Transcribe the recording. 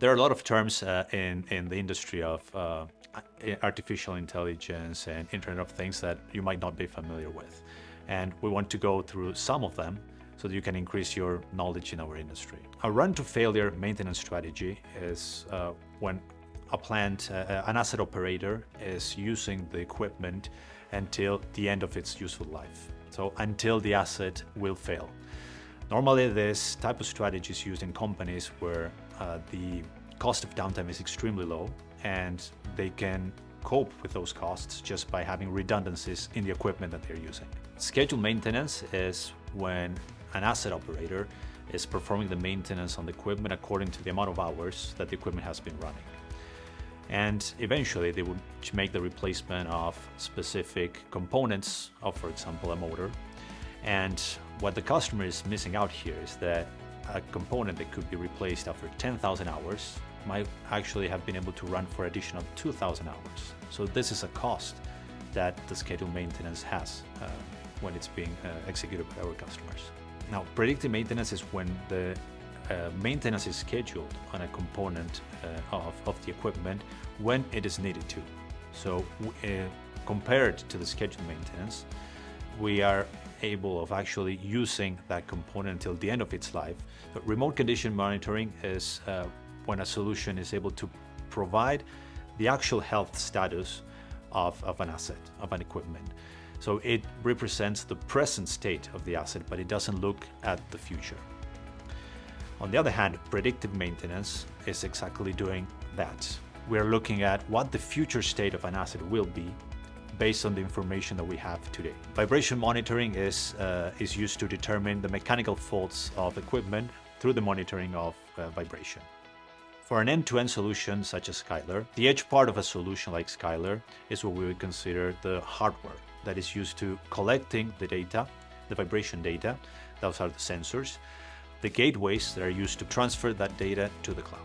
There are a lot of terms in the industry of artificial intelligence and Internet of Things that you might not be familiar with. And we want to go through some of them so that you can increase your knowledge in our industry. A run-to-failure maintenance strategy is when a plant, an asset operator is using the equipment until the end of its useful life. So until the asset will fail. Normally, this type of strategy is used in companies where the cost of downtime is extremely low and they can cope with those costs just by having redundancies in the equipment that they're using. Scheduled maintenance is when an asset operator is performing the maintenance on the equipment according to the amount of hours that the equipment has been running. And eventually they would make the replacement of specific components of, for example, a motor. And what the customer is missing out here is that a component that could be replaced after 10,000 hours might actually have been able to run for additional 2,000 hours. So this is a cost that the scheduled maintenance has when it's being executed by our customers. Now, predictive maintenance is when the maintenance is scheduled on a component of the equipment when it is needed to. So compared to the scheduled maintenance, we are able of actually using that component until the end of its life. But remote condition monitoring is when a solution is able to provide the actual health status of an asset, of an equipment. So it represents the present state of the asset, but it doesn't look at the future. On the other hand, predictive maintenance is exactly doing that. We're looking at what the future state of an asset will be based on the information that we have today. Vibration monitoring is used to determine the mechanical faults of equipment through the monitoring of vibration. For an end-to-end solution such as Skyler, the edge part of a solution like Skyler is what we would consider the hardware that is used to collecting the data, the vibration data, those are the sensors, the gateways that are used to transfer that data to the cloud.